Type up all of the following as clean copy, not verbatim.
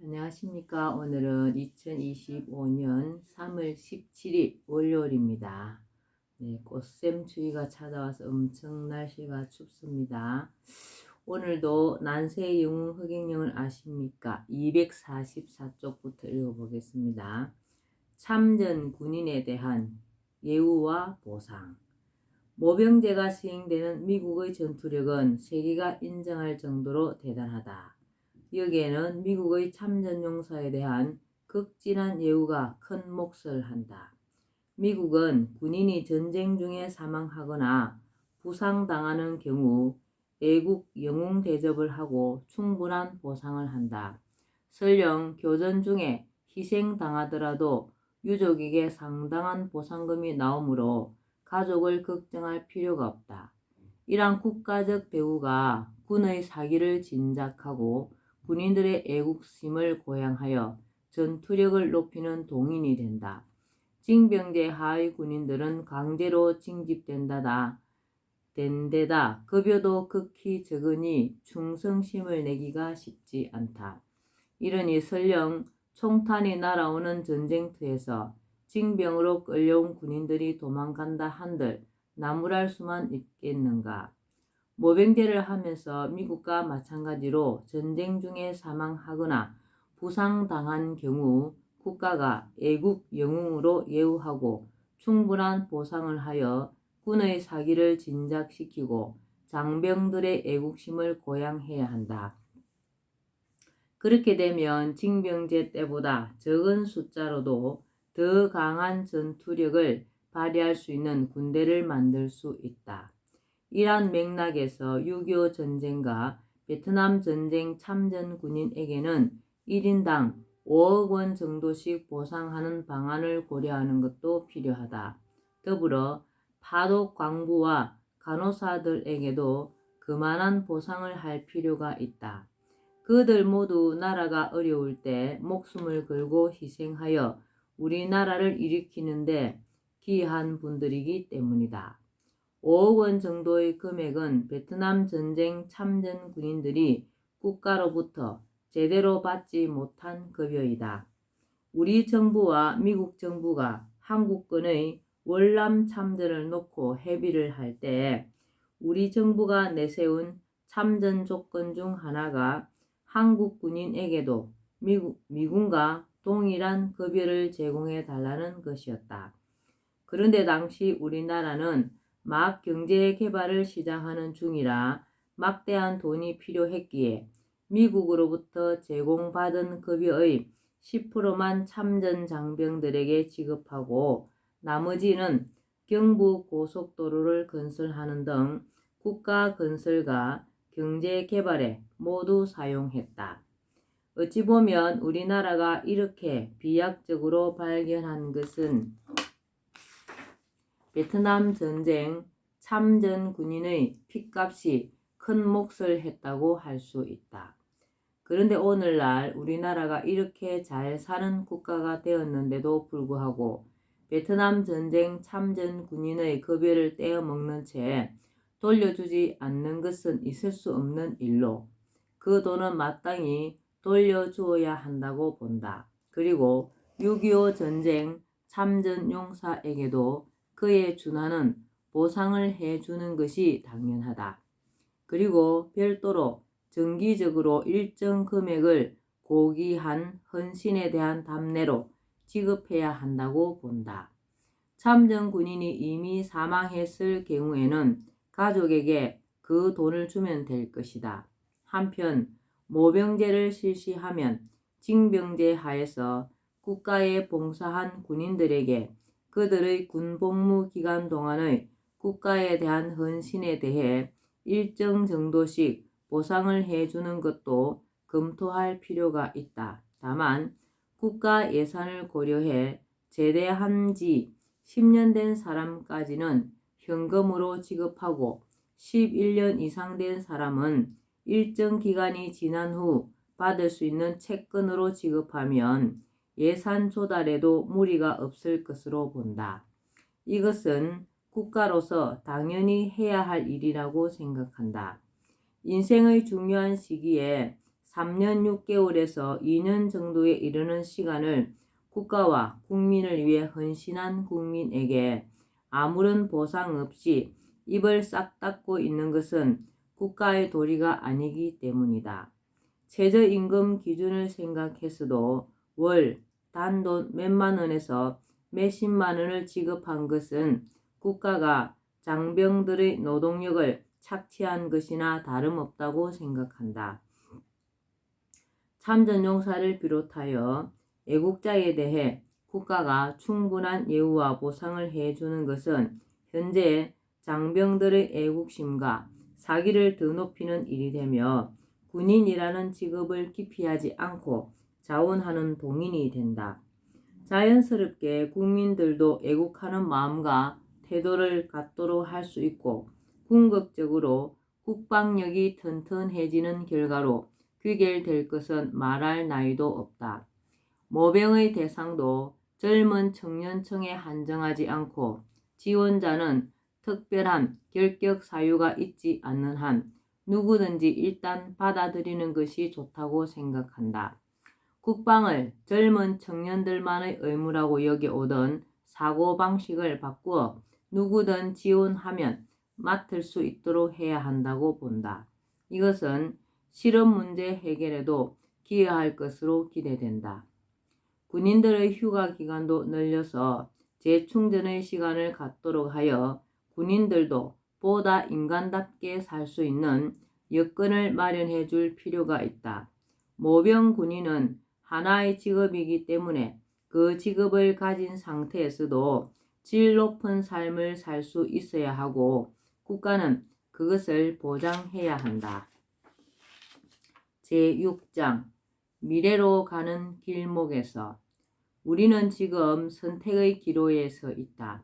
안녕하십니까. 오늘은 2025년 3월 17일 월요일입니다. 네, 꽃샘추위가 찾아와서 엄청 날씨가 춥습니다. 오늘도 난세의 영웅 흑행령을 아십니까? 244쪽부터 읽어보겠습니다. 참전 군인에 대한 예우와 보상. 모병제가 시행되는 미국의 전투력은 세계가 인정할 정도로 대단하다. 여기에는 미국의 참전용사에 대한 극진한 예우가 큰 몫을 한다. 미국은 군인이 전쟁 중에 사망하거나 부상당하는 경우 애국 영웅 대접을 하고 충분한 보상을 한다. 설령 교전 중에 희생당하더라도 유족에게 상당한 보상금이 나오므로 가족을 걱정할 필요가 없다. 이러한 국가적 대우가 군의 사기를 진작하고 군인들의 애국심을 고양하여 전투력을 높이는 동인이 된다. 징병제 하의 군인들은 강제로 징집된데다 급여도 극히 적으니 충성심을 내기가 쉽지 않다. 이러니 설령 총탄이 날아오는 전쟁터에서 징병으로 끌려온 군인들이 도망간다 한들 나무랄 수만 있겠는가. 모병제를 하면서 미국과 마찬가지로 전쟁 중에 사망하거나 부상당한 경우 국가가 애국 영웅으로 예우하고 충분한 보상을 하여 군의 사기를 진작시키고 장병들의 애국심을 고양해야 한다. 그렇게 되면 징병제 때보다 적은 숫자로도 더 강한 전투력을 발휘할 수 있는 군대를 만들 수 있다. 이러한 맥락에서 6.25 전쟁과 베트남 전쟁 참전 군인에게는 1인당 5억 원 정도씩 보상하는 방안을 고려하는 것도 필요하다. 더불어 파독 광부와 간호사들에게도 그만한 보상을 할 필요가 있다. 그들 모두 나라가 어려울 때 목숨을 걸고 희생하여 우리나라를 일으키는데 기여한 분들이기 때문이다. 5억 원 정도의 금액은 베트남 전쟁 참전 군인들이 국가로부터 제대로 받지 못한 급여이다. 우리 정부와 미국 정부가 한국군의 월남 참전을 놓고 협의를 할 때 우리 정부가 내세운 참전 조건 중 하나가 한국 군인에게도 미군과 동일한 급여를 제공해 달라는 것이었다. 그런데 당시 우리나라는 막 경제 개발을 시작하는 중이라 막대한 돈이 필요했기에 미국으로부터 제공받은 급여의 10%만 참전 장병들에게 지급하고 나머지는 경부 고속도로를 건설하는 등 국가 건설과 경제 개발에 모두 사용했다. 어찌 보면 우리나라가 이렇게 비약적으로 발견한 것은 베트남 전쟁 참전 군인의 핏값이 큰 몫을 했다고 할 수 있다. 그런데 오늘날 우리나라가 이렇게 잘 사는 국가가 되었는데도 불구하고 베트남 전쟁 참전 군인의 급여를 떼어먹는 채 돌려주지 않는 것은 있을 수 없는 일로 그 돈은 마땅히 돌려주어야 한다고 본다. 그리고 6.25 전쟁 참전 용사에게도 그에 준하는 보상을 해주는 것이 당연하다. 그리고 별도로 정기적으로 일정 금액을 고귀한 헌신에 대한 답례로 지급해야 한다고 본다. 참전 군인이 이미 사망했을 경우에는 가족에게 그 돈을 주면 될 것이다. 한편 모병제를 실시하면 징병제 하에서 국가에 봉사한 군인들에게 그들의 군복무 기간 동안의 국가에 대한 헌신에 대해 일정 정도씩 보상을 해주는 것도 검토할 필요가 있다. 다만 국가 예산을 고려해 제대한 지 10년 된 사람까지는 현금으로 지급하고 11년 이상 된 사람은 일정 기간이 지난 후 받을 수 있는 채권으로 지급하면 예산 조달에도 무리가 없을 것으로 본다. 이것은 국가로서 당연히 해야 할 일이라고 생각한다. 인생의 중요한 시기에 3년 6개월에서 2년 정도에 이르는 시간을 국가와 국민을 위해 헌신한 국민에게 아무런 보상 없이 입을 싹 닫고 있는 것은 국가의 도리가 아니기 때문이다. 최저임금 기준을 생각해서도 월 단돈 몇만 원에서 몇십만 원을 지급한 것은 국가가 장병들의 노동력을 착취한 것이나 다름없다고 생각한다. 참전용사를 비롯하여 애국자에 대해 국가가 충분한 예우와 보상을 해주는 것은 현재 장병들의 애국심과 사기를 더 높이는 일이 되며 군인이라는 직업을 기피하지 않고 자원하는 동인이 된다. 자연스럽게 국민들도 애국하는 마음과 태도를 갖도록 할 수 있고 궁극적으로 국방력이 튼튼해지는 결과로 귀결될 것은 말할 나위도 없다. 모병의 대상도 젊은 청년층에 한정하지 않고 지원자는 특별한 결격 사유가 있지 않는 한 누구든지 일단 받아들이는 것이 좋다고 생각한다. 국방을 젊은 청년들만의 의무라고 여겨오던 사고방식을 바꾸어 누구든 지원하면 맡을 수 있도록 해야 한다고 본다. 이것은 실업 문제 해결에도 기여할 것으로 기대된다. 군인들의 휴가 기간도 늘려서 재충전의 시간을 갖도록 하여 군인들도 보다 인간답게 살 수 있는 여건을 마련해 줄 필요가 있다. 모병 군인은 하나의 직업이기 때문에 그 직업을 가진 상태에서도 질 높은 삶을 살 수 있어야 하고 국가는 그것을 보장해야 한다. 제6장 미래로 가는 길목에서 우리는 지금 선택의 기로에 서 있다.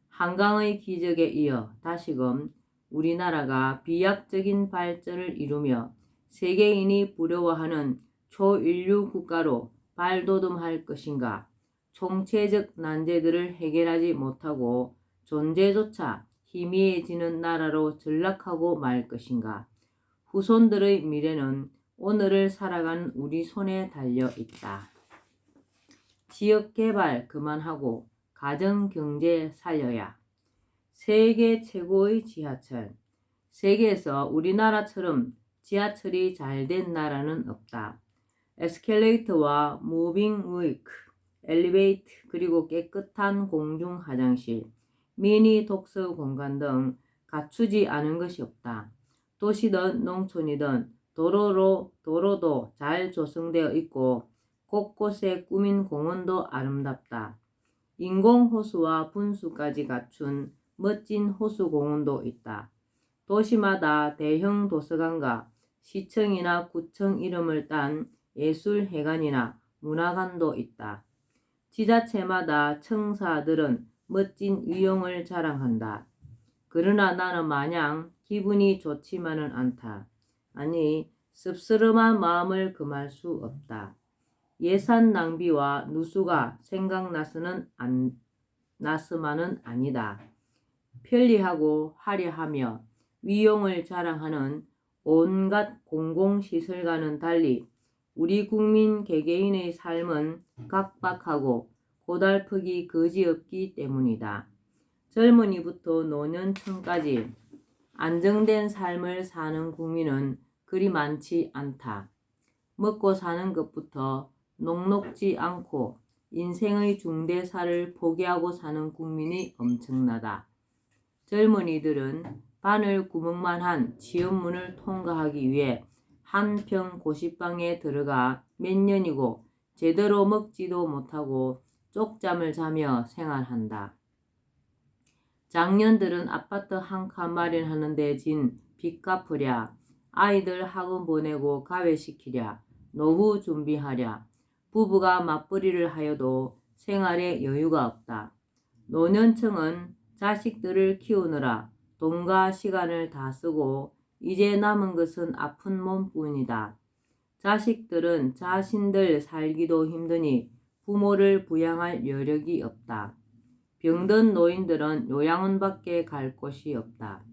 한강의 기적에 이어 다시금 우리나라가 비약적인 발전을 이루며 세계인이 부러워하는 초인류 국가로 발돋움할 것인가? 총체적 난제들을 해결하지 못하고 존재조차 희미해지는 나라로 전락하고 말 것인가? 후손들의 미래는 오늘을 살아가는 우리 손에 달려 있다. 지역개발 그만하고 가정경제 살려야. 세계 최고의 지하철. 세계에서 우리나라처럼 지하철이 잘 된 나라는 없다. 에스컬레이터와 무빙 우이크, 엘리베이터 그리고 깨끗한 공중 화장실, 미니 독서 공간 등 갖추지 않은 것이 없다. 도시든 농촌이든 도로도 잘 조성되어 있고 곳곳에 꾸민 공원도 아름답다. 인공호수와 분수까지 갖춘 멋진 호수공원도 있다. 도시마다 대형 도서관과 시청이나 구청 이름을 딴 예술회관이나 문화관도 있다. 지자체마다 청사들은 멋진 위용을 자랑한다. 그러나 나는 마냥 기분이 좋지만은 않다. 아니, 씁쓸한 마음을 금할 수 없다. 예산 낭비와 누수가 생각나서는 나스만은 아니다. 편리하고 화려하며 위용을 자랑하는 온갖 공공시설과는 달리 우리 국민 개개인의 삶은 각박하고 고달프기 그지없기 때문이다. 젊은이부터 노년층까지 안정된 삶을 사는 국민은 그리 많지 않다. 먹고 사는 것부터 녹록지 않고 인생의 중대사를 포기하고 사는 국민이 엄청나다. 젊은이들은 바늘 구멍만 한 지연문을 통과하기 위해 한 평 고시방에 들어가 몇 년이고 제대로 먹지도 못하고 쪽잠을 자며 생활한다. 장년들은 아파트 한 칸 마련하는 데 진 빚 갚으랴, 아이들 학원 보내고 가외시키랴, 노후 준비하랴, 부부가 맞벌이를 하여도 생활에 여유가 없다. 노년층은 자식들을 키우느라 돈과 시간을 다 쓰고 이제 남은 것은 아픈 몸뿐이다. 자식들은 자신들 살기도 힘드니 부모를 부양할 여력이 없다. 병든 노인들은 요양원밖에 갈 곳이 없다.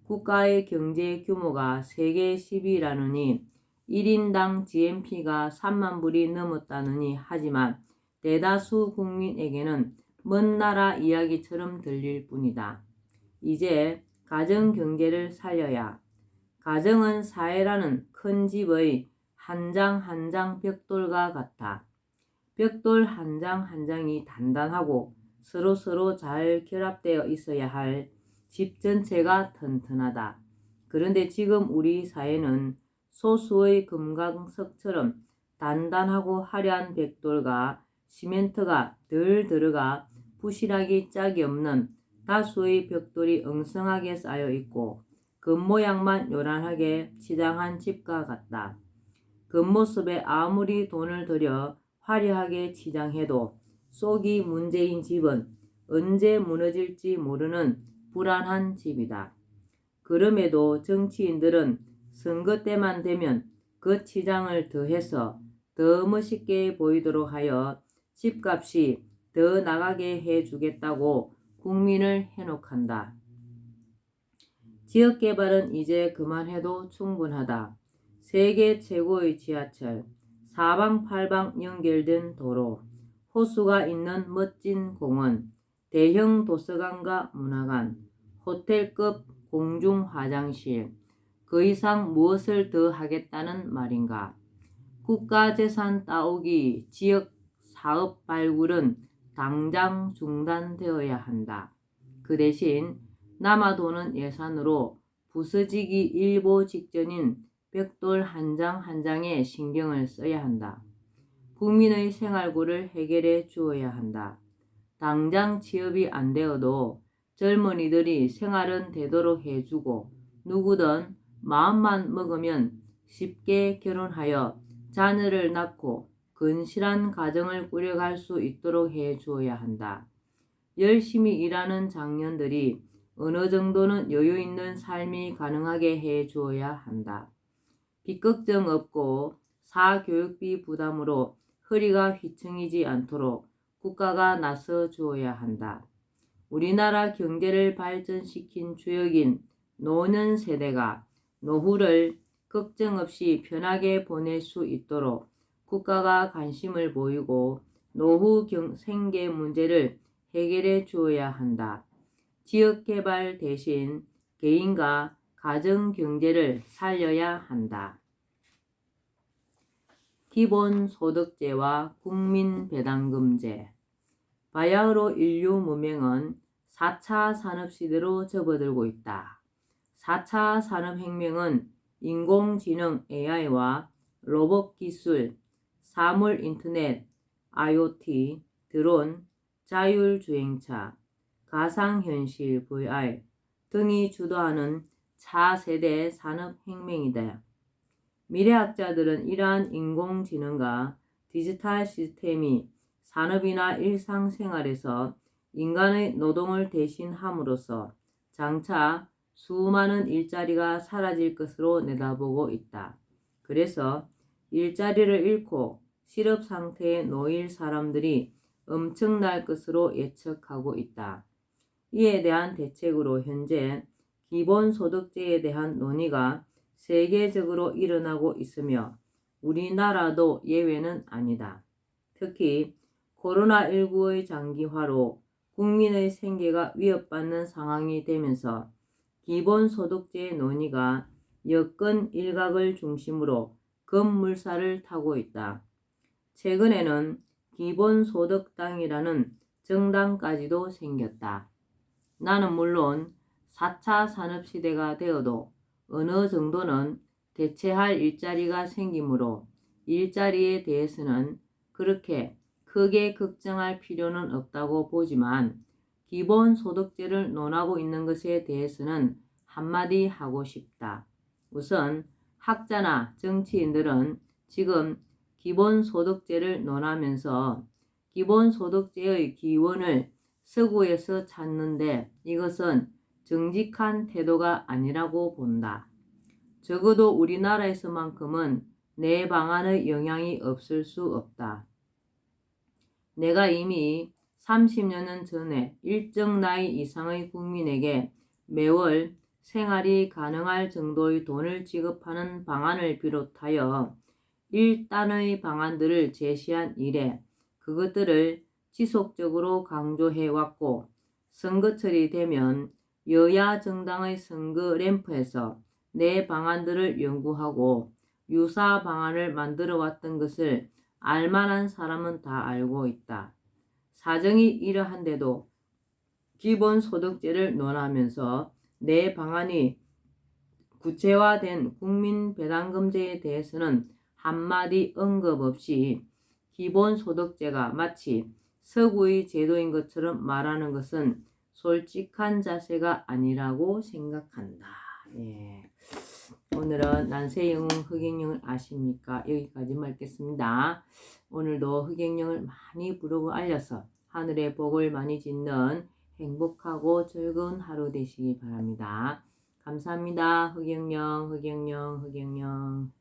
국가의 경제 규모가 세계 10위라느니 1인당 GNP가 3만 불이 넘었다느니 하지만 대다수 국민에게는 먼 나라 이야기처럼 들릴 뿐이다. 이제 가정 경제를 살려야. 가정은 사회라는 큰 집의 한 장 한 장 벽돌과 같아. 벽돌 한 장 한 장이 단단하고 서로 잘 결합되어 있어야 할 집 전체가 튼튼하다. 그런데 지금 우리 사회는 소수의 금강석처럼 단단하고 화려한 벽돌과 시멘트가 덜 들어가 부실하기 짝이 없는 다수의 벽돌이 엉성하게 쌓여 있고 겉모양만 요란하게 치장한 집과 같다. 겉모습에 아무리 돈을 들여 화려하게 치장해도 속이 문제인 집은 언제 무너질지 모르는 불안한 집이다. 그럼에도 정치인들은 선거 때만 되면 그 치장을 더해서 더 멋있게 보이도록 하여 집값이 더 나가게 해주겠다고 국민을 현혹한다. 지역개발은 이제 그만해도 충분하다. 세계 최고의 지하철, 사방팔방 연결된 도로, 호수가 있는 멋진 공원, 대형 도서관과 문화관, 호텔급 공중 화장실, 그 이상 무엇을 더 하겠다는 말인가? 국가재산 따오기, 지역 사업 발굴은 당장 중단되어야 한다. 그 대신 남아도는 예산으로 부서지기 일보 직전인 벽돌 한 장 한 장에 신경을 써야 한다. 국민의 생활고를 해결해 주어야 한다. 당장 취업이 안 되어도 젊은이들이 생활은 되도록 해주고 누구든 마음만 먹으면 쉽게 결혼하여 자녀를 낳고 건실한 가정을 꾸려갈 수 있도록 해 주어야 한다. 열심히 일하는 장년들이 어느 정도는 여유 있는 삶이 가능하게 해 주어야 한다. 빚걱정 없고 사교육비 부담으로 허리가 휘청이지 않도록 국가가 나서 주어야 한다. 우리나라 경제를 발전시킨 주역인 노년 세대가 노후를 걱정 없이 편하게 보낼 수 있도록 국가가 관심을 보이고 노후 생계 문제를 해결해 주어야 한다. 지역개발 대신 개인과 가정경제를 살려야 한다. 기본소득제와 국민배당금제. 바야흐로 인류 문명은 4차 산업시대로 접어들고 있다. 4차 산업혁명은 인공지능 AI와 로봇기술, 사물인터넷, IoT, 드론, 자율주행차, 가상현실 VR 등이 주도하는 차세대 산업혁명이다. 미래학자들은 이러한 인공지능과 디지털 시스템이 산업이나 일상생활에서 인간의 노동을 대신함으로써 장차 수많은 일자리가 사라질 것으로 내다보고 있다. 그래서 일자리를 잃고 실업 상태에 놓일 사람들이 엄청날 것으로 예측하고 있다. 이에 대한 대책으로 현재 기본소득제에 대한 논의가 세계적으로 일어나고 있으며 우리나라도 예외는 아니다. 특히 코로나19의 장기화로 국민의 생계가 위협받는 상황이 되면서 기본소득제 논의가 여권 일각을 중심으로 급물살을 타고 있다. 최근에는 기본소득당이라는 정당까지도 생겼다. 나는 물론 4차 산업시대가 되어도 어느 정도는 대체할 일자리가 생기므로 일자리에 대해서는 그렇게 크게 걱정할 필요는 없다고 보지만 기본소득제를 논하고 있는 것에 대해서는 한마디 하고 싶다. 우선 학자나 정치인들은 지금 기본소득제를 논하면서 기본소득제의 기원을 서구에서 찾는데 이것은 정직한 태도가 아니라고 본다. 적어도 우리나라에서만큼은 내 방안의 영향이 없을 수 없다. 내가 이미 30여년 전에 일정 나이 이상의 국민에게 매월 생활이 가능할 정도의 돈을 지급하는 방안을 비롯하여 1단의 방안들을 제시한 이래 그것들을 지속적으로 강조해왔고 선거철이 되면 여야 정당의 선거 램프에서 내 방안들을 연구하고 유사 방안을 만들어 왔던 것을 알만한 사람은 다 알고 있다. 사정이 이러한데도 기본소득제를 논하면서 내 방안이 구체화된 국민배당금제에 대해서는 한마디 언급 없이 기본소득제가 마치 서구의 제도인 것처럼 말하는 것은 솔직한 자세가 아니라고 생각한다. 예. 오늘은 난세영웅 흑행령을 아십니까? 여기까지 말겠습니다. 오늘도 흑행령을 많이 부르고 알려서 하늘의 복을 많이 짓는 행복하고 즐거운 하루 되시기 바랍니다. 감사합니다. 흑행령, 흑행령, 흑행령.